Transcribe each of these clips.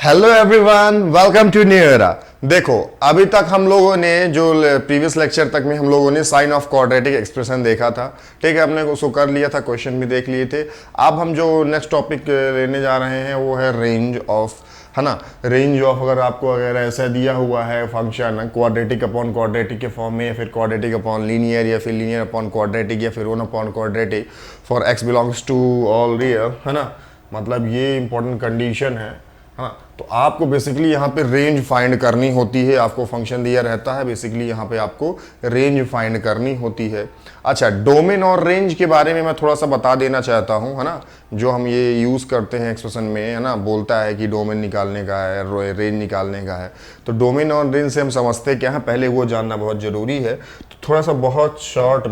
Hello everyone, welcome to new era. देखो, अभी तक हम लोगों ने जो प्रीवियस लेक्चर तक में हम लोगों ने साइन ऑफ क्वाड्रेटिक एक्सप्रेशन देखा था। ठीक है, हमने उसको कर लिया था, क्वेश्चन भी देख लिए थे। अब हम जो नेक्स्ट टॉपिक लेने जा रहे हैं वो है रेंज ऑफ, है ना। रेंज ऑफ अगर आपको अगर ऐसा दिया हुआ है फंक्शन क्वाड्रेटिक अपॉन क्वाड्रेटिक के फॉर्म में, या फिर क्वाड्रेटिक अपॉन लीनियर, या फिर लीनियर अपॉन क्वाड्रेटिक, या फिर one upon quadratic for x belongs to all real, है ना। मतलब ये इंपॉर्टेंट कंडीशन है। हाँ, तो आपको बेसिकली यहाँ पे रेंज फाइंड करनी होती है। आपको फंक्शन दिया रहता है, बेसिकली यहाँ पे आपको रेंज फाइंड करनी होती है। अच्छा, डोमेन और रेंज के बारे में मैं थोड़ा सा बता देना चाहता हूँ, है ना। जो हम ये यूज़ करते हैं एक्सप्रेशन में, है ना, बोलता है कि डोमेन निकालने का है, रेंज निकालने का है। तो डोमेन और रेंज से हम समझते क्या है, पहले वो जानना बहुत ज़रूरी है। तो थोड़ा सा बहुत शॉर्ट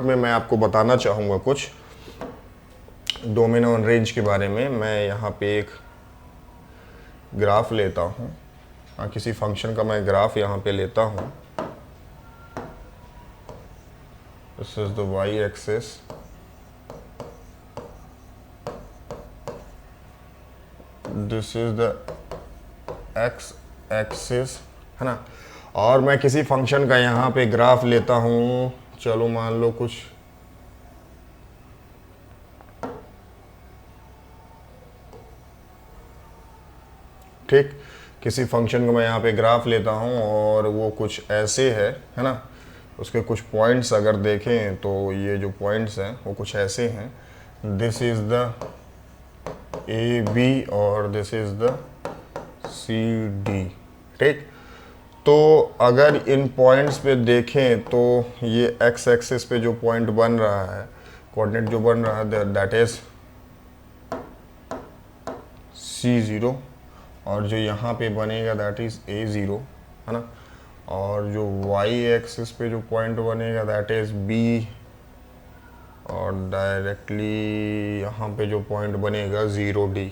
में मैं आपको बताना चाहूँगा कुछ डोमेन और रेंज के बारे में। मैं यहाँ पे एक ग्राफ लेता हूँ, हाँ, किसी फंक्शन का मैं ग्राफ यहाँ पे लेता हूँ। This is the y axis, this is the x axis, है ना। और मैं किसी फंक्शन का यहाँ पे ग्राफ लेता हूँ, चलो मान लो कुछ ठीक, किसी फंक्शन को मैं यहाँ पे ग्राफ लेता हूँ और वो कुछ ऐसे है ना। उसके कुछ पॉइंट्स अगर देखें तो ये जो पॉइंट्स हैं वो कुछ ऐसे हैं। This is the A B और this is the C D. ठीक, तो अगर इन पॉइंट्स पे देखें तो ये एक्स एक्सिस पे जो पॉइंट बन रहा है, कोऑर्डिनेट जो बन रहा है, दैट इज़ C0, और जो यहाँ पे बनेगा दैट इज़ A0, है ना। और जो y एक्सिस पे जो पॉइंट बनेगा दैट इज़ B, और डायरेक्टली यहाँ पे जो पॉइंट बनेगा 0D।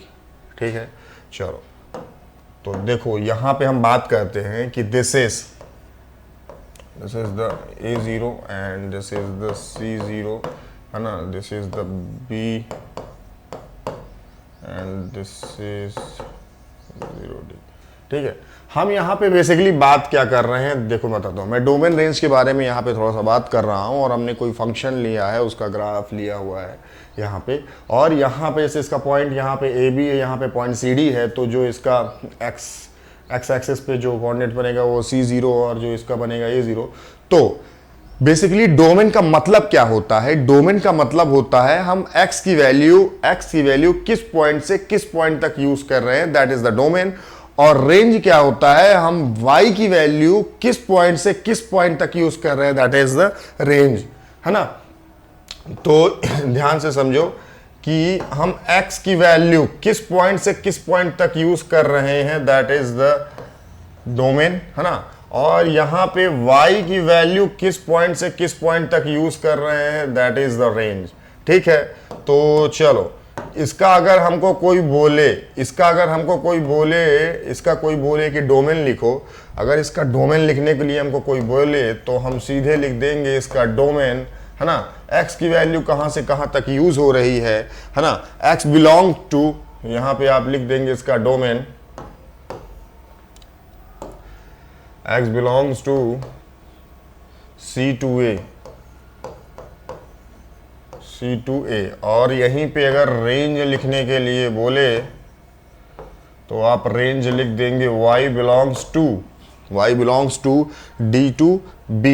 ठीक है, चलो तो देखो यहाँ पे हम बात करते हैं कि this is the A0 and this is the C0, है ना। This is the B and this is 0D। ठीक है, हम यहाँ पे बेसिकली बात क्या कर रहे हैं, देखो मैं बताता हूँ। मैं डोमेन रेंज के बारे में यहाँ पे थोड़ा सा बात कर रहा हूँ, और हमने कोई फंक्शन लिया है, उसका ग्राफ लिया हुआ है यहाँ पे, और यहाँ पे जैसे इसका पॉइंट यहाँ पे ए बी है, यहाँ पे पॉइंट सी डी है। तो जो इसका एक्स एक्सिस पे जो कोऑर्डिनेट बनेगा वो C0, और जो इसका बनेगा A0। तो बेसिकली डोमेन का मतलब क्या होता है? डोमेन का मतलब होता है हम x की वैल्यू किस पॉइंट से किस पॉइंट तक यूज कर रहे हैं, दैट इज द डोमेन। और रेंज क्या होता है, हम y की वैल्यू किस पॉइंट से किस पॉइंट तक यूज कर रहे हैं, दैट इज द रेंज, है ना। तो ध्यान से समझो कि हम x की वैल्यू किस पॉइंट से किस पॉइंट तक यूज कर रहे हैं, दैट इज द डोमेन, है ना। और यहाँ पे y की वैल्यू किस पॉइंट से किस पॉइंट तक यूज कर रहे हैं, दैट इज द रेंज। ठीक है, तो चलो इसका अगर हमको कोई बोले कि डोमेन लिखो, अगर इसका डोमेन लिखने के लिए हमको कोई बोले तो हम सीधे लिख देंगे इसका डोमेन, है ना। x की वैल्यू कहाँ से कहाँ तक यूज हो रही है ना। x बिलोंग टू, यहाँ पे आप लिख देंगे इसका domain x belongs to C2A, और यहीं पे अगर रेंज लिखने के लिए बोले तो आप रेंज लिख देंगे y belongs to D2B,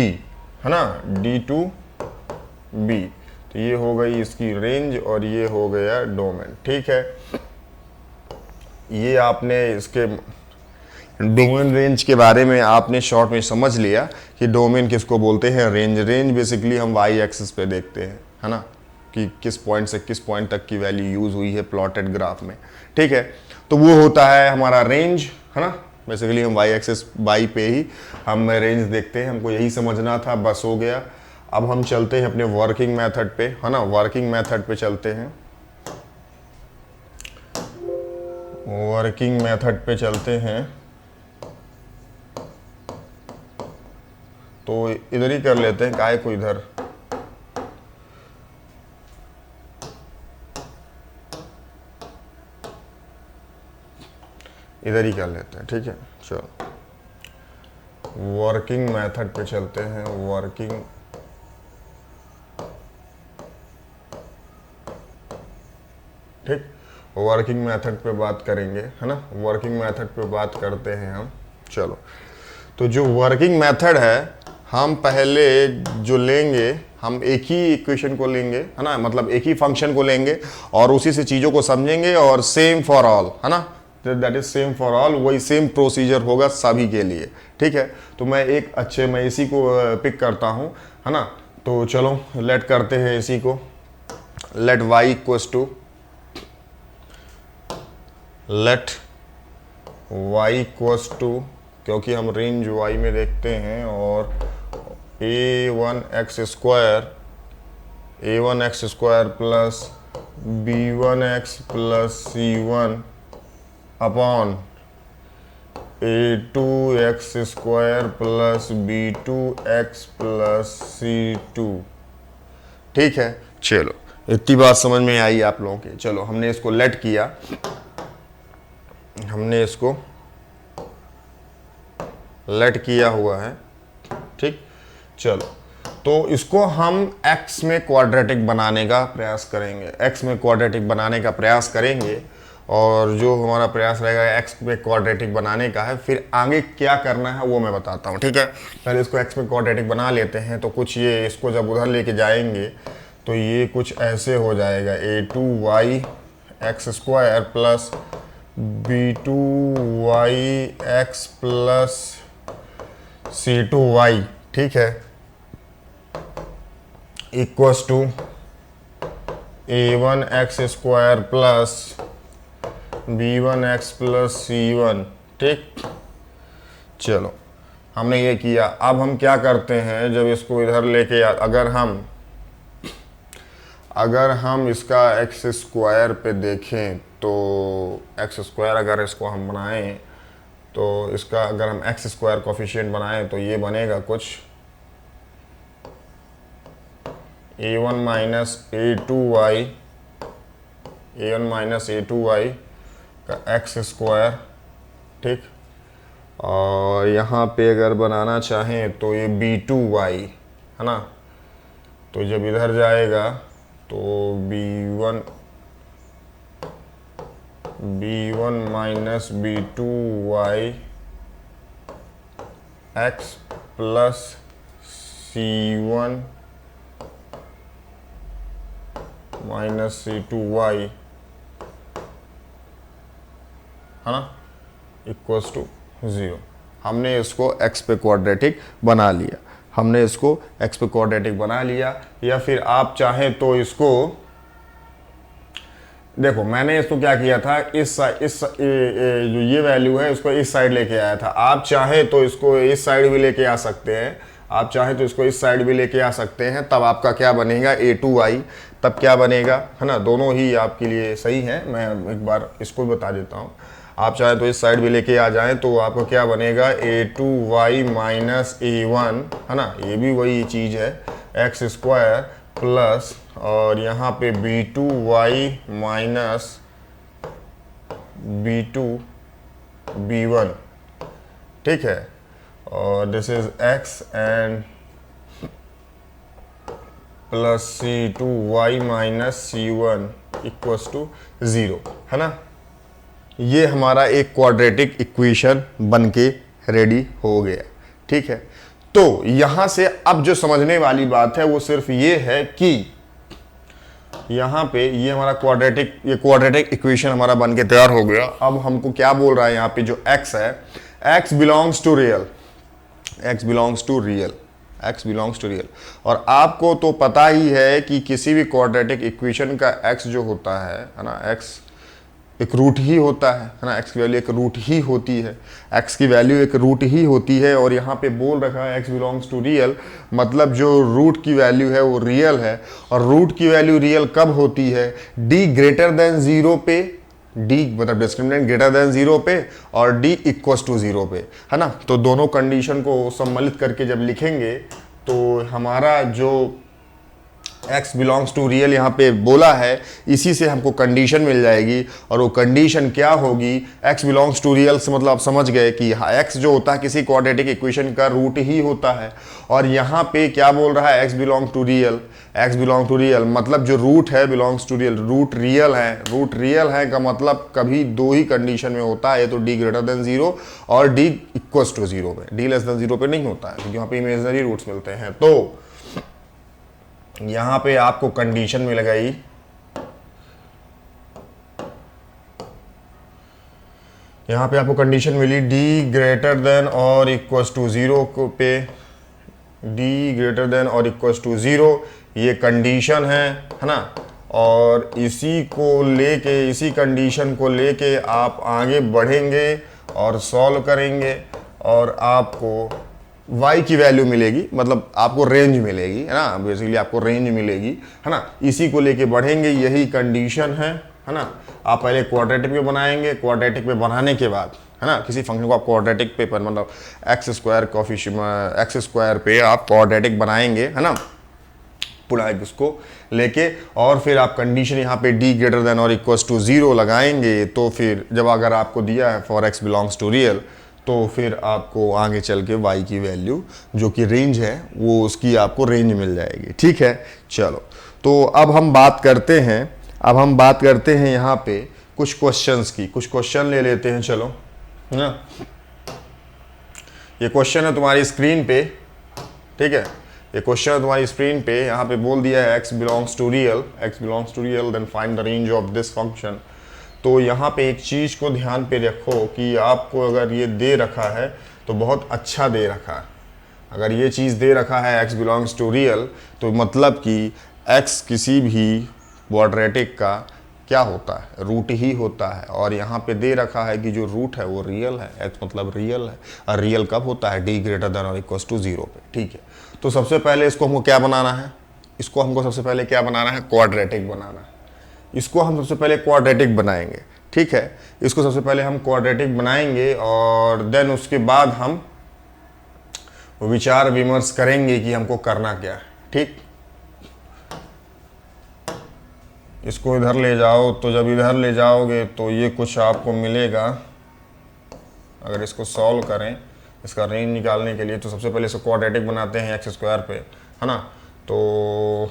है ना, D2B। तो ये हो गई इसकी रेंज और ये हो गया डोमेन। ठीक है, ये आपने इसके डोमेन रेंज के बारे में आपने शॉर्ट में समझ लिया कि डोमेन किसको बोलते हैं, रेंज बेसिकली हम y एक्सिस पे देखते हैं, है ना, कि किस पॉइंट से किस पॉइंट तक की वैल्यू यूज हुई है प्लॉटेड ग्राफ में। ठीक है, तो वो होता है हमारा रेंज, है ना। बेसिकली हम y एक्सिस y पे ही हम रेंज देखते हैं, हमको यही समझना था, बस हो गया। अब हम चलते हैं अपने वर्किंग मेथड पे, है ना। वर्किंग मेथड पे चलते हैं, वर्किंग मेथड पे चलते हैं। तो इधर ही कर लेते हैं, काय को इधर। इधर ही कर लेते हैं, ठीक है। चलो वर्किंग मेथड पे चलते हैं। वर्किंग ठीक, वर्किंग मेथड पे बात करेंगे, है ना। वर्किंग मेथड पे बात करते हैं हम। चलो, तो जो वर्किंग मेथड है, हम पहले जो लेंगे, हम एक ही इक्वेशन को लेंगे, है ना, मतलब एक ही फंक्शन को लेंगे और उसी से चीज़ों को समझेंगे, और सेम फॉर ऑल, है ना, that is same for all, वही सेम प्रोसीजर होगा सभी के लिए, ठीक है। तो मैं इसी को पिक करता हूँ, है ना। तो चलो लेट करते हैं इसी को, let y equals to, let y equals to, क्योंकि हम रेंज y में देखते हैं, और a1x square plus b1x plus c1 upon a2x square plus b2x plus c2, ठीक है। चलो इतनी बात समझ में आई आप लोगों के। चलो हमने इसको लेट किया, हमने इसको लेट किया हुआ है, ठीक। चलो तो इसको हम x में क्वाड्रेटिक बनाने का प्रयास करेंगे, x में क्वाड्रेटिक बनाने का प्रयास करेंगे, और जो हमारा प्रयास रहेगा x में क्वाड्रेटिक बनाने का है। फिर आगे क्या करना है वो मैं बताता हूँ, ठीक है। पहले इसको x में क्वाड्रेटिक बना लेते हैं। तो कुछ ये, इसको जब उधर लेके जाएंगे तो ये कुछ ऐसे हो जाएगा, a2y x square plus b2y x plus c2y, ठीक है, equals to a1x square plus b1x plus c1, ठीक। चलो हमने ये किया। अब हम क्या करते हैं, जब इसको इधर लेके अगर हम इसका x स्क्वायर पे देखें, तो x स्क्वायर अगर इसको हम बनाएं, तो इसका अगर हम x स्क्वायर कोफिशिएंट बनाएं तो ये बनेगा कुछ a1 माइनस a2y का x स्क्वायर, ठीक। और यहाँ पे अगर बनाना चाहें तो ये b2y, है ना। तो जब इधर जाएगा तो b1 minus b2y x plus c1 minus c2y, है ना, इक्वल्स टू 0। हमने इसको x पे क्वाड्रेटिक बना लिया, हमने इसको x पे क्वाड्रेटिक बना लिया। या फिर आप चाहें तो इसको देखो, मैंने इसको क्या किया था, जो ये वैल्यू है इसको इस साइड लेके आया था। आप चाहे तो इसको इस साइड भी लेके आ सकते हैं, आप चाहे तो इसको इस साइड भी लेके आ सकते हैं। तब आपका क्या बनेगा, a2y, तब क्या बनेगा, है ना। दोनों ही आपके लिए सही है, मैं एक बार इसको बता देता हूँ। आप चाहे तो इस साइड भी लेके आ जाएं तो आपको क्या बनेगा, a2y माइनस a1, है ना, ये भी वही चीज़ है, x स्क्वायर प्लस, और यहाँ पे b2y माइनस b1, ठीक है। और this is x and plus c2y minus c1 equals to 0, है ना। ये हमारा एक क्वाड्रेटिक इक्वेशन बन के रेडी हो गया, ठीक है। तो यहां से अब जो समझने वाली बात है वो सिर्फ ये है कि यहाँ पे ये हमारा क्वाड्रेटिक इक्वेशन हमारा बन के तैयार हो गया। अब हमको क्या बोल रहा है, यहाँ पे जो x है, x belongs to real, x belongs to real, x belongs to real. और आपको तो पता ही है कि किसी भी क्वाड्रेटिक इक्वेशन का x जो होता है ना, x एक रूट ही होता है ना, x की वैल्यू एक रूट ही होती है, x की वैल्यू एक रूट ही होती है। और यहाँ पे बोल रखा है x बिलोंग्स टू रियल, मतलब जो रूट की वैल्यू है वो रियल है। और रूट की वैल्यू रियल कब होती है, d ग्रेटर देन 0 पे, d मतलब डिस्क्रिमिनेंट ग्रेटर देन 0 पे, और d इक्वल्स टू 0 पे, है ना। तो दोनों कंडीशन को सम्मिलित करके जब लिखेंगे तो हमारा जो x बिलोंग्स टू रियल यहाँ पे बोला है, इसी से हमको कंडीशन मिल जाएगी। और वो कंडीशन क्या होगी, x बिलोंग्स टू रियल से मतलब आप समझ गए कि x जो होता है किसी क्वाड्रेटिक इक्वेशन का रूट ही होता है। और यहाँ पे क्या बोल रहा है, x belong to real, x belong to real मतलब जो रूट है belongs to real, root real है। रूट रियल है का मतलब कभी दो ही कंडीशन में होता है, तो d ग्रेटर देन 0 और d इक्वल्स टू 0 पे, d लेस देन 0 पे नहीं होता है, क्योंकि यहाँ पे इमेजिनरी रूट्स मिलते हैं। तो यहां पे आपको कंडीशन मिल गई, यहां पे आपको कंडीशन मिली d ग्रेटर देन और इक्वल्स टू 0 पे, d ग्रेटर देन और इक्वल्स टू 0 ये कंडीशन है ना। और इसी को लेके, इसी कंडीशन को लेके आप आगे बढ़ेंगे और सॉल्व करेंगे और आपको y की वैल्यू मिलेगी, मतलब आपको रेंज मिलेगी, है ना, बेसिकली आपको रेंज मिलेगी, है ना। इसी को लेके बढ़ेंगे, यही कंडीशन है ना। आप पहले क्वाड्रेटिक पे बनाएंगे, क्वाड्रेटिक पे बनाने के बाद, है ना, किसी फंक्शन को आप क्वाड्रेटिक पे पर मतलब एक्स स्क्वायर पे आप क्वाड्रेटिक बनाएंगे, है ना, पूरा इसको लेके। और फिर आप कंडीशन यहाँ पे d ग्रेटर देन और इक्वल्स टू 0 लगाएंगे। तो फिर जब अगर आपको दिया है for x belongs to real, तो फिर आपको आगे चल के y की वैल्यू जो कि रेंज है वो उसकी आपको रेंज मिल जाएगी। ठीक है, चलो तो अब हम बात करते हैं यहाँ पे कुछ क्वेश्चंस की, कुछ क्वेश्चन ले लेते हैं, चलो, है ना। ये क्वेश्चन है तुम्हारी स्क्रीन पे, ठीक है, ये क्वेश्चन है तुम्हारी स्क्रीन पे। यहाँ पे बोल दिया है x belongs to real then find the range of this function. तो यहाँ पे एक चीज़ को ध्यान पे रखो कि आपको अगर ये दे रखा है तो बहुत अच्छा दे रखा है। अगर ये चीज़ दे रखा है x बिलोंग्स टू रियल, तो मतलब कि x किसी भी क्वाड्रेटिक का क्या होता है, रूट ही होता है। और यहाँ पे दे रखा है कि जो रूट है वो रियल है, x मतलब रियल है। और रियल कब होता है, d ग्रेटर देन और इक्वल्स टू 0 पे। ठीक है, तो सबसे पहले इसको हमको क्या बनाना है, इसको हमको सबसे पहले क्या बनाना है, क्वाड्रेटिक बनाना है। इसको हम सबसे पहले क्वाड्रेटिक बनाएंगे। ठीक है, इसको सबसे पहले हम क्वाड्रेटिक बनाएंगे और देन उसके बाद हम विचार विमर्श करेंगे कि हमको करना क्या है। ठीक, इसको इधर ले जाओ, तो जब इधर ले जाओगे तो ये कुछ आपको मिलेगा। अगर इसको सॉल्व करें, इसका रेंज निकालने के लिए, तो सबसे पहले इसको क्वाड्रेटिक बनाते हैं एक्स स्क्वायर पे, है ना। तो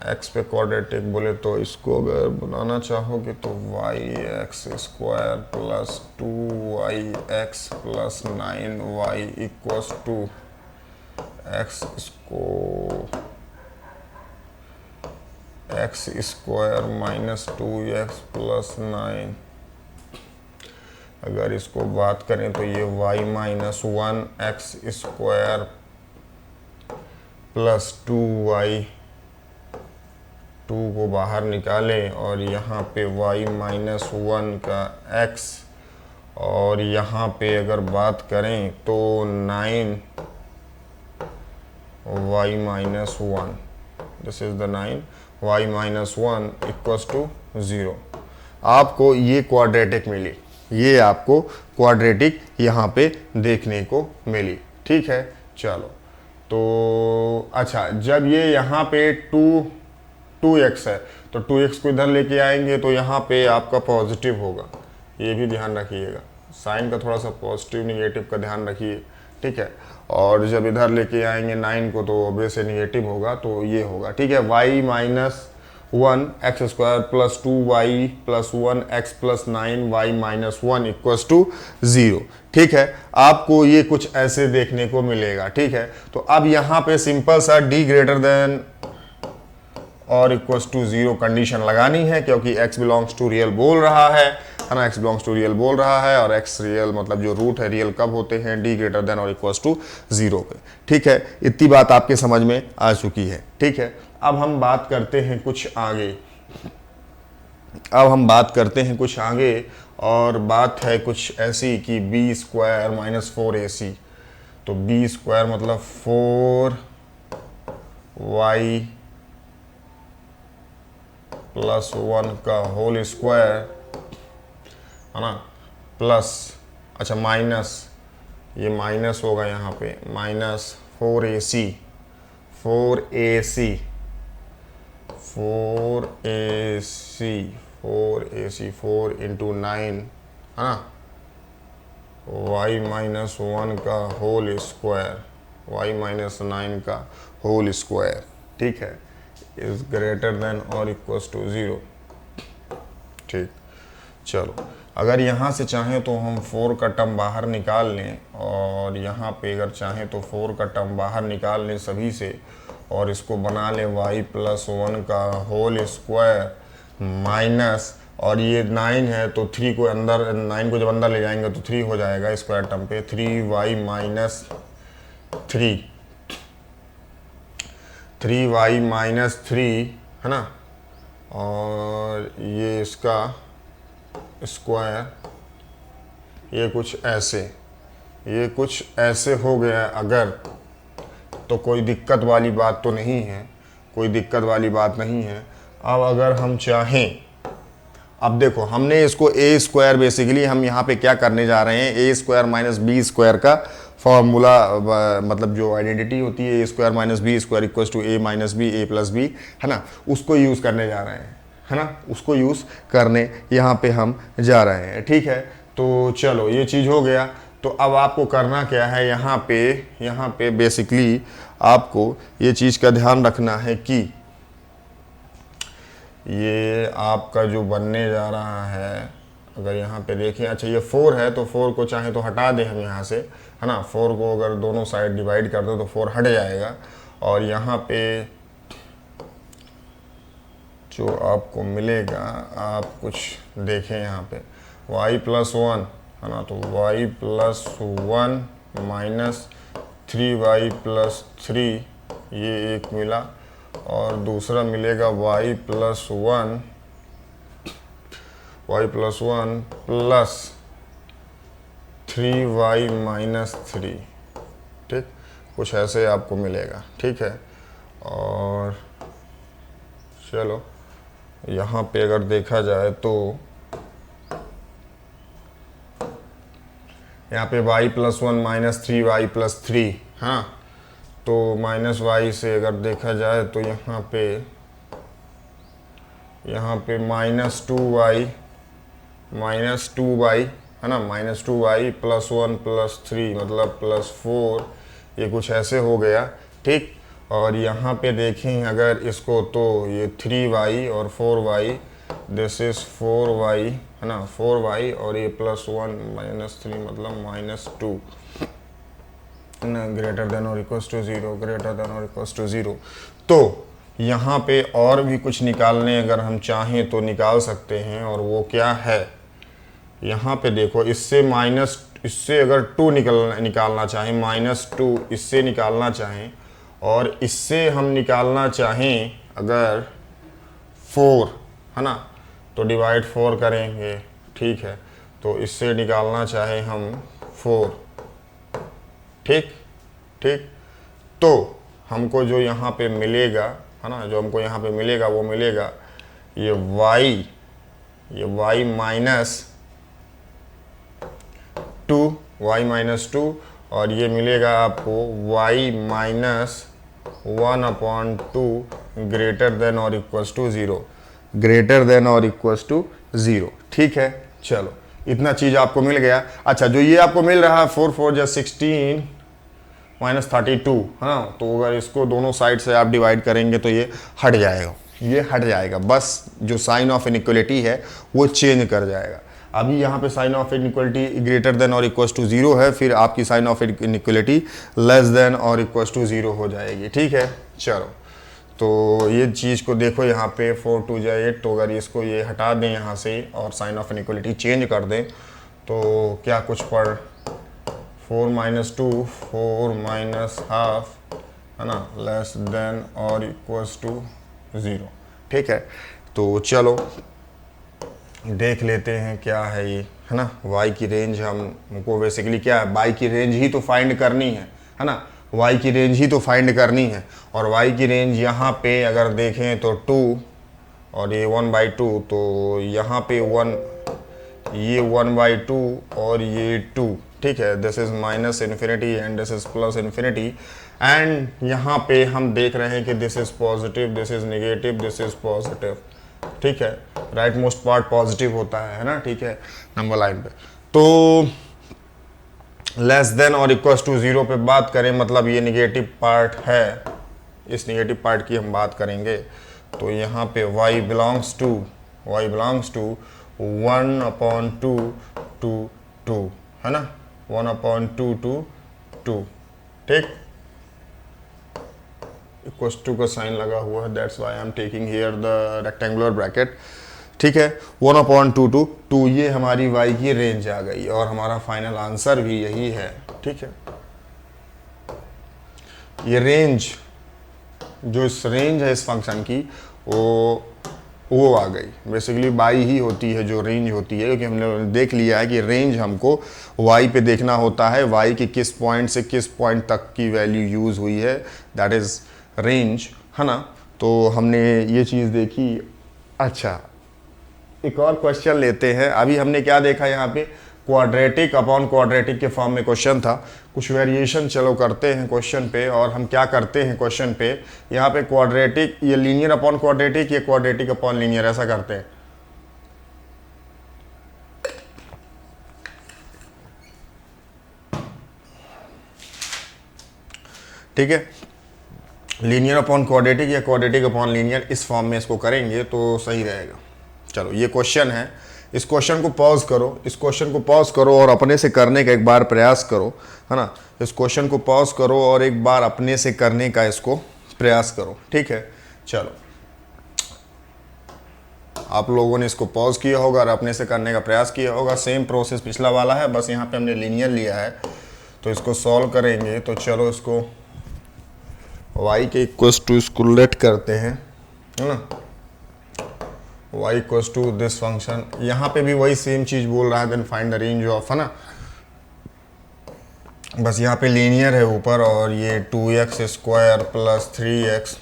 एक्स पे क्वाड्रेटिक बोले तो इसको अगर बनाना चाहोगे तो y x square plus 2y(x) plus 9y equals to x square minus 2x plus 9। अगर इसको बात करें तो ये y minus 1x square plus 2y, 2 को बाहर निकालें और यहाँ पे y माइनस 1 का x, और यहाँ पे अगर बात करें तो 9y minus 1, this is the 9y minus 1 equals to 0। आपको ये क्वाड्रेटिक मिली, ये आपको क्वाड्रेटिक यहाँ पे देखने को मिली। ठीक है, चलो तो अच्छा, जब ये यहाँ पे 2x है तो 2x को इधर लेके आएंगे तो यहाँ पे आपका पॉजिटिव होगा, ये भी ध्यान रखिएगा, साइन का थोड़ा सा पॉजिटिव निगेटिव का ध्यान रखिए। ठीक है, और जब इधर लेके आएंगे 9 को तो ऑब्वियसली निगेटिव होगा, तो ये होगा। ठीक है, y minus 1x square plus 2y plus 1x plus 9y minus 1 equals to 0। ठीक है, आपको ये कुछ ऐसे देखने को मिलेगा। ठीक है, तो अब यहाँ पे सिंपल सा d ग्रेटर देन और इक्वल्स टू 0 कंडीशन लगानी है, क्योंकि x बिलोंग्स टू रियल बोल रहा है ना, x बिलोंग्स टू रियल बोल रहा है। और x रियल मतलब जो रूट है रियल कब होते हैं, d ग्रेटर देन और इक्वल्स टू 0 पे। ठीक है, इतनी बात आपके समझ में आ चुकी है। ठीक है, अब हम बात करते हैं कुछ आगे, और बात है कुछ ऐसी कि b स्क्वायर माइनस 4ac, तो b स्क्वायर मतलब 4y प्लस 1 का होल स्क्वायर, है ना, प्लस, अच्छा माइनस, ये माइनस होगा यहाँ पे, माइनस 4ac 4ac 4 इंटू 9 है ना, y माइनस 1 का होल स्क्वायर, y माइनस 9 का होल स्क्वायर, ठीक है, इज ग्रेटर देन और इक्वल्स टू 0। ठीक, चलो अगर यहाँ से चाहें तो हम 4 का टर्म बाहर निकाल लें, और यहाँ पे अगर चाहें तो 4 का टर्म बाहर निकाल लें सभी से, और इसको बना लें y प्लस 1 का होल स्क्वायर माइनस, और ये 9 है तो 3 को अंदर, 9 को जब अंदर ले जाएंगे तो 3 हो जाएगा स्क्वायर टर्म पे, 3y माइनस 3y माइनस 3 है ना, और ये इसका स्क्वायर, ये कुछ ऐसे हो गया अगर, तो कोई दिक्कत वाली बात तो नहीं है, कोई दिक्कत वाली बात नहीं है। अब अगर हम चाहें, अब देखो हमने इसको ए स्क्वायर, बेसिकली हम यहाँ पे क्या करने जा रहे हैं, A square minus B square का फॉर्मूला, मतलब जो आइडेंटिटी होती है A square minus B square equals to A minus B, A plus B, है ना, उसको यूज़ करने जा रहे हैं, है ना, उसको यूज़ करने यहाँ पे हम जा रहे हैं। ठीक है, तो चलो ये चीज़ हो गया। तो अब आपको करना क्या है, यहाँ पे बेसिकली आपको ये चीज़ का ध्यान रखना है कि ये आपका जो बनने जा रहा है, अगर यहाँ पे देखें, अच्छा ये 4 है तो 4 को चाहे तो हटा दें हम यहाँ से, है ना, 4 को अगर दोनों साइड डिवाइड कर दो तो 4 हट जाएगा, और यहाँ पे जो आपको मिलेगा, आप कुछ देखें यहाँ पे y प्लस 1 है ना, तो y plus 1 minus 3y plus 3, ये एक मिला, और दूसरा मिलेगा y plus 1 plus 3y minus 3, ठीक, कुछ ऐसे आपको मिलेगा। ठीक है, और चलो यहाँ पे अगर देखा जाए तो यहाँ पे y plus 1 minus 3y plus 3, हाँ, तो माइनस y से अगर देखा जाए तो यहाँ पे माइनस 2y है ना, माइनस 2y प्लस 1 प्लस 3 मतलब प्लस 4, ये कुछ ऐसे हो गया। ठीक, और यहाँ पे देखें अगर इसको, तो ये 3y और 4y, दिस इज 4y है ना, 4y, और ये प्लस 1 माइनस 3 मतलब माइनस 2 ना, ग्रेटर देन और इक्वल्स टू 0, ग्रेटर देन और इक्वल्स टू 0। तो यहाँ पे और भी कुछ निकालने अगर हम चाहें तो निकाल सकते हैं, और वो क्या है, यहाँ पे देखो, इससे अगर 2 निकालना चाहें, माइनस 2 इससे निकालना चाहें, और इससे हम निकालना चाहें अगर 4 है ना, तो डिवाइड 4 करेंगे। ठीक है, तो इससे निकालना चाहें हम 4, ठीक, तो हमको जो यहाँ पे मिलेगा, है ना, जो हमको यहाँ पे मिलेगा वो मिलेगा ये y माइनस 2, और ये मिलेगा आपको y माइनस 1/2 ग्रेटर देन और इक्वल्स टू 0, ग्रेटर देन और इक्वल्स टू 0। ठीक है, चलो इतना चीज़ आपको मिल गया। अच्छा, जो ये आपको मिल रहा है 4 4 जा 16 माइनस 32, हाँ, तो अगर इसको दोनों साइड से आप डिवाइड करेंगे तो ये हट जाएगा, बस जो साइन ऑफ इनइक्वलिटी है वो चेंज कर जाएगा। अभी यहाँ पे sign of inequality greater than और इक्वल्स टू 0 है, फिर आपकी sign of inequality less than और इक्वल्स टू 0 हो जाएगी। ठीक है, चलो तो ये चीज़ को देखो, यहाँ पे 4 2 जा 8, तो अगर इसको ये हटा दें यहाँ से और साइन ऑफ इनइक्वलिटी चेंज कर दें तो क्या कुछ पड़, 4 माइनस 2 4 माइनस हाफ, है ना, लेस देन और इक्वल्स टू 0। ठीक है, तो चलो देख लेते हैं क्या है ये, है ना, y की रेंज हमको बेसिकली क्या है, y की रेंज ही तो फाइंड करनी है ना, y की रेंज ही तो फाइंड करनी है, और y की रेंज यहाँ पे अगर देखें तो 2 और ये 1/2, तो यहाँ पे 1, ये 1/2 और ये 2। ठीक है, this is minus infinity and this is plus infinity, and यहाँ पे हम देख रहे हैं कि this is positive, this is negative, this is positive, ठीक है, राइट मोस्ट पार्ट पॉजिटिव होता है ना, ठीक है, नंबर लाइन पे। तो लेस देन और इक्वल टू 0 पे बात करें, मतलब ये निगेटिव पार्ट है, इस निगेटिव पार्ट की हम बात करेंगे, तो यहाँ पे y बिलोंग्स टू 1/2 to 2 है ना, 1/2 to 2, ठीक, इक्वल टू का साइन लगा हुआ है, that's why I am taking here the rectangular bracket, ठीक है, 1/2 to 2, ये हमारी y की रेंज आ गई और हमारा फाइनल आंसर भी यही है, ठीक है। ये रेंज, जो इस रेंज है इस फंक्शन की, वो आ गई, बेसिकली y ही होती है जो रेंज होती है, क्योंकि हमने देख लिया है कि रेंज हमको y पे देखना होता है, y के किस पॉइंट से किस पॉइंट तक की वैल्यू यूज़ हुई है, दैट इज़ रेंज, है ना। तो हमने ये चीज़ देखी। अच्छा, एक और क्वेश्चन लेते हैं। अभी हमने क्या देखा यहाँ पे, क्वाड्रेटिक अपॉन क्वाड्रेटिक के फॉर्म में क्वेश्चन था, कुछ वेरिएशन चलो करते हैं क्वेश्चन पे। और हम क्या करते हैं क्वेश्चन पे, यहाँ पे क्वाड्रेटिक, ये लीनियर अपॉन क्वाड्रेटिक, ये क्वाड्रेटिक अपॉन लीनियर, ऐसा करते हैं। ठीक है, लीनियर अपॉन क्वाड्रेटिक या क्वाड्रेटिक अपॉन लीनियर, इस फॉर्म में इसको करेंगे तो सही रहेगा। चलो, ये क्वेश्चन है, इस क्वेश्चन को पॉज करो, इस क्वेश्चन को पॉज करो और अपने से करने का एक बार प्रयास करो, है ना। इस क्वेश्चन को पॉज करो और एक बार अपने से करने का इसको प्रयास करो, ठीक है। चलो, आप लोगों ने इसको पॉज किया होगा और अपने से करने का प्रयास किया होगा। सेम प्रोसेस पिछला वाला है, बस यहाँ पे हमने लीनियर लिया है, तो इसको सॉल्व करेंगे। तो चलो, इसको y के इक्वल टू इसको लेट करते हैं, है ना, y equal to this function. यहाँ पे भी वही सेम चीज़ बोल रहा है, then find the range of, है ना, बस यहाँ पे लीनियर है ऊपर, और ये 2x square plus 3x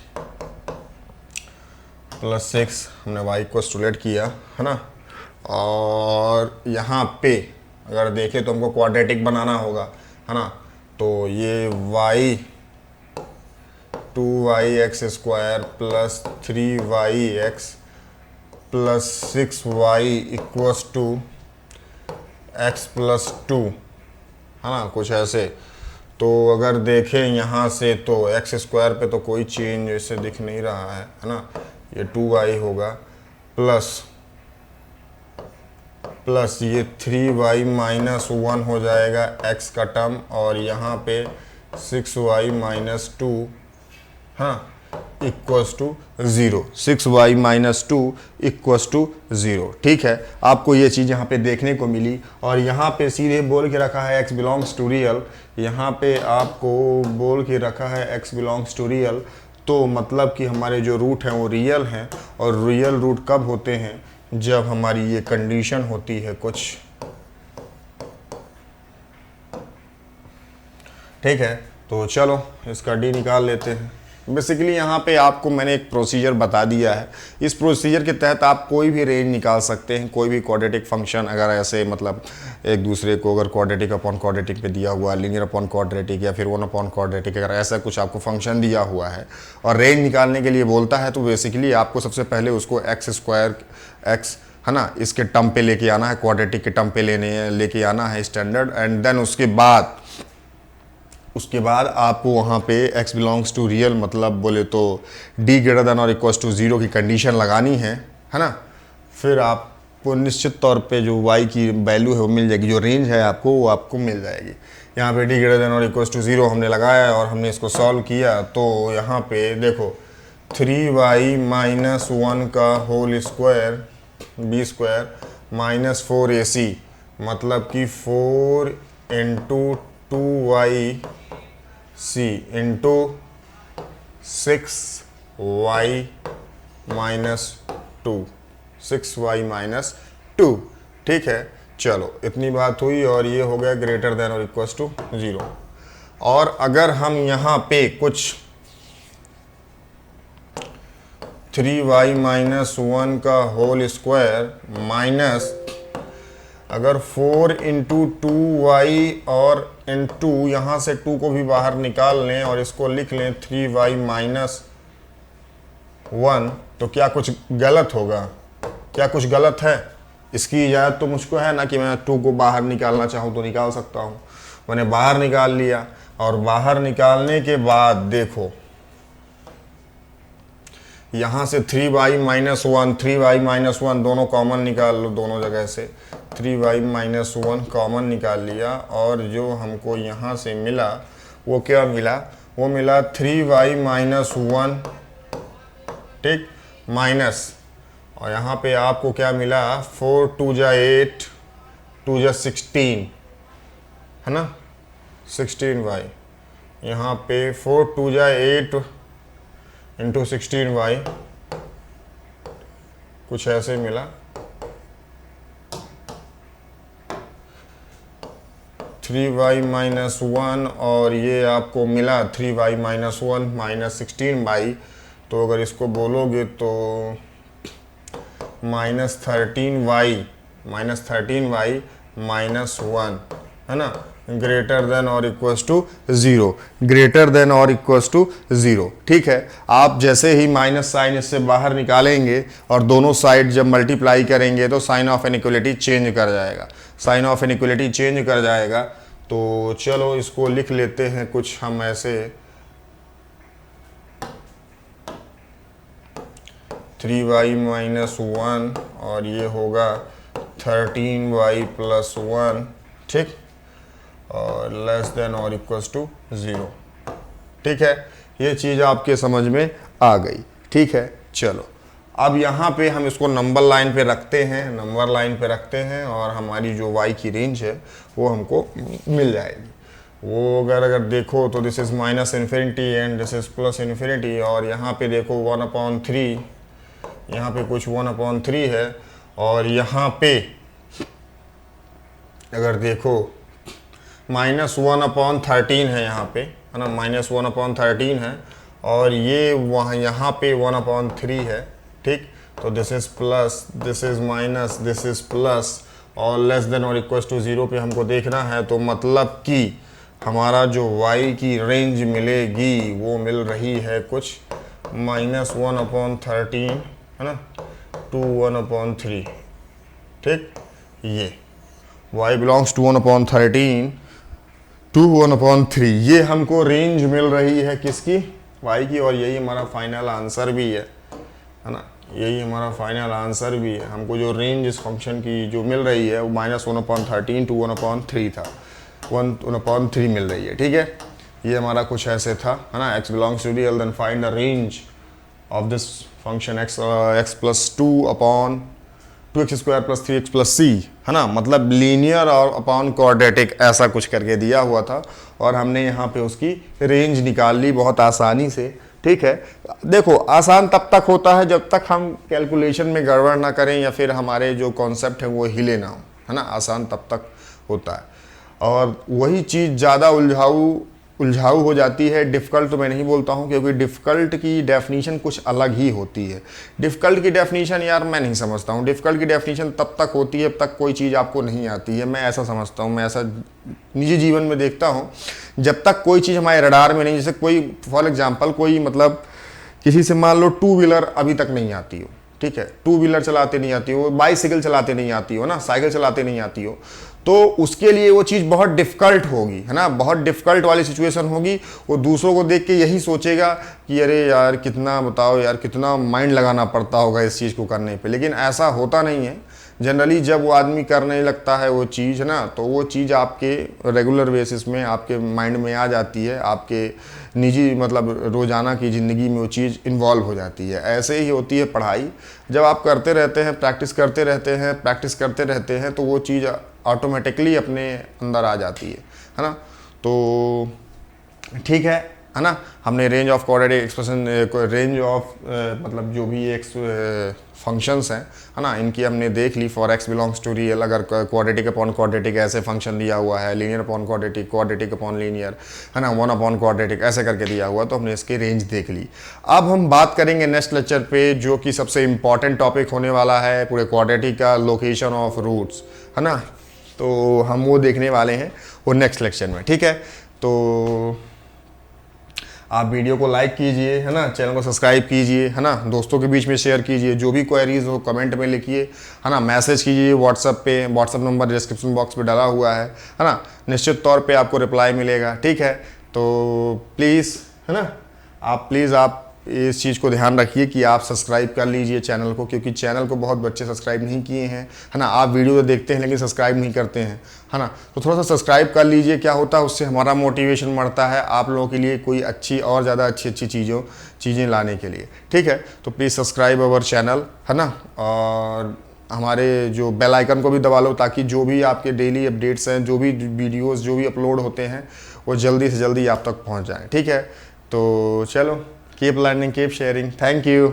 plus 6 हमने y को स्टूलेट किया, है ना। और यहाँ पे अगर देखें तो हमको क्वाड्रेटिक बनाना होगा, है ना। तो ये y 2yx square plus 3yx plus 6y equals to x plus 2, है ना, कुछ ऐसे। तो अगर देखें यहाँ से तो x स्क्वायर पे तो कोई चेंज ऐसे दिख नहीं रहा है ना, ये 2y होगा, प्लस ये 3y माइनस 1 हो जाएगा x का टर्म, और यहाँ पे 6y माइनस 2, हाँ, equals to 0, 6y minus 2 equals to 0, ठीक है। आपको ये चीज़ यहाँ पे देखने को मिली, और यहाँ पे सीधे बोल के रखा है x बिलोंग्स टू रियल, यहाँ पे आपको बोल के रखा है x बिलोंग्स टू रियल, तो मतलब कि हमारे जो रूट हैं वो रियल हैं, और रियल रूट कब होते हैं, जब हमारी ये कंडीशन होती है कुछ, ठीक है। तो चलो, इसका डी निकाल लेते हैं। बेसिकली यहाँ पे आपको मैंने एक प्रोसीजर बता दिया है, इस प्रोसीजर के तहत आप कोई भी रेंज निकाल सकते हैं, कोई भी क्वाड्रेटिक फंक्शन अगर ऐसे, मतलब एक दूसरे को अगर क्वाड्रेटिक अपॉन क्वाड्रेटिक पे दिया हुआ है, लीनियर अपॉन क्वाड्रेटिक या फिर 1 अपॉन क्वाड्रेटिक, अगर ऐसा कुछ आपको फंक्शन दिया हुआ है और रेंज निकालने के लिए बोलता है, तो बेसिकली आपको सबसे पहले उसको एक्स स्क्वायर एक्स, है ना, इसके टर्म पे लेके आना है, क्वाड्रेटिक के टर्म पे लेके आना है स्टैंडर्ड, एंड देन उसके बाद आपको वहाँ पे x बिलोंग्स टू रियल, मतलब बोले तो d ग्रेटर देन और इक्वल टू 0 की कंडीशन लगानी है ना। फिर आपको निश्चित तौर पे जो y की वैल्यू है वो मिल जाएगी, जो रेंज है आपको वो आपको मिल जाएगी। यहाँ पे d ग्रेटर देन और इक्वल टू 0 हमने लगाया और हमने इसको सॉल्व किया, तो यहाँ पे देखो 3y माइनस 1 का whole square b square minus 4ac, मतलब कि 4 into 2y c into 6y minus 2, 6y minus 2, ठीक है। चलो, इतनी बात हुई, और ये हो गया ग्रेटर देन और इक्वल टू 0। और अगर हम यहाँ पे कुछ 3y माइनस 1 का होल स्क्वायर माइनस अगर 4 इंटू 2y और इंटू यहाँ से 2 को भी बाहर निकाल लें और इसको लिख लें 3y माइनस 1, तो क्या कुछ गलत होगा? क्या कुछ गलत है? इसकी इजाज़त तो मुझको है ना कि मैं 2 को बाहर निकालना चाहूँ तो निकाल सकता हूँ। मैंने बाहर निकाल लिया और बाहर निकालने के बाद देखो यहाँ से 3y माइनस 1, 3y माइनस 1 दोनों कॉमन निकाल लो, दोनों जगह से 3y माइनस 1 कॉमन निकाल लिया और जो हमको यहाँ से मिला वो क्या मिला? वो मिला 3y माइनस 1, ठीक, माइनस, और यहाँ पे आपको क्या मिला? 4 2 जा 8, 2 जा 16, है ना, 16y। यहाँ पे 4 2 जा 8 इंटू 16y, कुछ ऐसे मिला। 3y माइनस 1 और ये आपको मिला 3y माइनस 1 माइनस 16y, तो अगर इसको बोलोगे तो माइनस 13y माइनस 1, है ना, ग्रेटर देन और इक्वल्स टू 0, ग्रेटर देन और इक्वल्स टू 0। ठीक है, आप जैसे ही माइनस साइन इससे बाहर निकालेंगे और दोनों साइड जब मल्टीप्लाई करेंगे तो साइन ऑफ इनइक्वलिटी चेंज कर जाएगा, साइन ऑफ इनइक्वलिटी चेंज कर जाएगा। तो चलो इसको लिख लेते हैं कुछ हम ऐसे, 3y माइनस 1 और ये होगा 13y प्लस 1, ठीक, और लेस देन और इक्वल्स टू 0। ठीक है, ये चीज़ आपके समझ में आ गई। ठीक है, चलो अब यहाँ पे हम इसको नंबर लाइन पे रखते हैं, नंबर लाइन पे रखते हैं और हमारी जो y की रेंज है वो हमको मिल जाएगी। वो अगर देखो तो this is minus infinity and this is plus infinity, और यहाँ पे देखो 1/3, यहाँ पे कुछ 1/3 है, और यहाँ पे अगर देखो माइनस 1/13 है यहाँ पे, है ना, माइनस 1/13 है, और ये वहाँ यहाँ पे 1/3 है। ठीक, तो this is plus, this is minus, this is plus, और लेस देन और इक्वल्स टू 0 पे हमको देखना है। तो मतलब कि हमारा जो y की रेंज मिलेगी वो मिल रही है कुछ माइनस 1/13, है ना, टू 1/3। ठीक, ये y बिलोंग्स टू 1/13 टू 1/3, ये हमको रेंज मिल रही है किसकी? y की, और यही हमारा फाइनल आंसर भी है ना, यही हमारा फाइनल आंसर भी है। हमको जो रेंज इस फंक्शन की जो मिल रही है वो माइनस 1/13 टू 1/3 था, 1/3 मिल रही है। ठीक है, ये हमारा कुछ ऐसे था, है ना, x belongs to real, then find the range of this function x plus 2x square plus 3x plus c, है ना, मतलब लीनियर और अपॉन क्वाड्रेटिक ऐसा कुछ करके दिया हुआ था और हमने यहाँ पे उसकी रेंज निकाल ली बहुत आसानी से। ठीक है, देखो आसान तब तक होता है जब तक हम कैलकुलेशन में गड़बड़ ना करें या फिर हमारे जो कॉन्सेप्ट है वो हिले ना हो, है ना, आसान तब तक होता है। और वही चीज़ ज़्यादा उलझाऊ हो जाती है, डिफ़िकल्ट तो मैं नहीं बोलता हूँ, क्योंकि डिफ़िकल्ट की डेफिनीशन कुछ अलग ही होती है। डिफ़िकल्ट की डेफिनीशन यार मैं नहीं समझता हूँ, डिफ़िकल्ट की डेफिनीशन तब तक होती है जब तक कोई चीज़ आपको नहीं आती है, मैं ऐसा समझता हूँ, मैं ऐसा निजी जीवन में देखता हूँ। जब तक कोई चीज़ हमारे रडार में नहीं, जैसे कोई फॉर एग्जाम्पल कोई मतलब किसी से मान लो 2 व्हीलर अभी तक नहीं आती हो, ठीक है, 2 व्हीलर चलाते नहीं आती हो, बाइसिकल चलाते नहीं आती हो ना, साइकिल चलाते नहीं आती हो, तो उसके लिए वो चीज़ बहुत डिफ़िकल्ट होगी, है ना, बहुत डिफ़िकल्ट वाली सिचुएशन होगी। वो दूसरों को देख के यही सोचेगा कि अरे यार कितना, बताओ यार कितना माइंड लगाना पड़ता होगा इस चीज़ को करने पे, लेकिन ऐसा होता नहीं है। जनरली जब वो आदमी करने लगता है वो चीज़, है ना, तो वो चीज़ आपके रेगुलर बेसिस में आपके माइंड में आ जाती है, आपके निजी मतलब रोज़ाना की ज़िंदगी में वो चीज़ इन्वॉल्व हो जाती है। ऐसे ही होती है पढ़ाई, जब आप करते रहते हैं, प्रैक्टिस करते रहते हैं तो वो चीज़ ऑटोमेटिकली अपने अंदर आ जाती है ना। तो ठीक है ना, हमने range of quadratic expression, range of मतलब जो भी एक फंक्शंस हैं, है ना, इनकी हमने देख ली। For x belongs to real, अगर क्वाड्रेटिक अपॉन क्वाड्रेटिक ऐसे फंक्शन दिया हुआ है, linear upon quadratic, quadratic upon linear, है ना, 1 अपॉन क्वाड्रेटिक ऐसे करके दिया हुआ, तो हमने इसकी रेंज देख ली। अब हम बात करेंगे नेक्स्ट लेक्चर पे, जो कि सबसे इंपॉर्टेंट टॉपिक होने वाला है पूरे क्वाड्रेटिक का, लोकेशन ऑफ रूट्स, है ना। तो हम वो देखने वाले हैं वो नेक्स्ट लेक्चर में, ठीक है। तो आप वीडियो को लाइक कीजिए, है ना, चैनल को सब्सक्राइब कीजिए, है ना, दोस्तों के बीच में शेयर कीजिए, जो भी क्वेरीज हो कमेंट में लिखिए, है ना, मैसेज कीजिए व्हाट्सएप पे, व्हाट्सएप नंबर डिस्क्रिप्शन बॉक्स पे डाला हुआ है ना, निश्चित तौर पे आपको रिप्लाई मिलेगा, ठीक है। तो प्लीज़, है ना, आप इस चीज़ को ध्यान रखिए कि आप सब्सक्राइब कर लीजिए चैनल को, क्योंकि चैनल को बहुत बच्चे सब्सक्राइब नहीं किए हैं, है ना। आप वीडियो तो देखते हैं लेकिन सब्सक्राइब नहीं करते हैं, है ना। तो थोड़ा सा सब्सक्राइब कर लीजिए, क्या होता है उससे हमारा मोटिवेशन बढ़ता है आप लोगों के लिए कोई अच्छी और ज़्यादा अच्छी चीज़ें लाने के लिए, ठीक है। तो प्लीज़ सब्सक्राइब अवर चैनल, है ना, और हमारे जो बेल आइकन को भी दबा लो ताकि जो भी आपके डेली अपडेट्स हैं, जो भी वीडियोस जो भी अपलोड होते हैं वो जल्दी से जल्दी आप तक पहुंच जाएं, ठीक है। तो चलो, keep learning, keep sharing, thank you.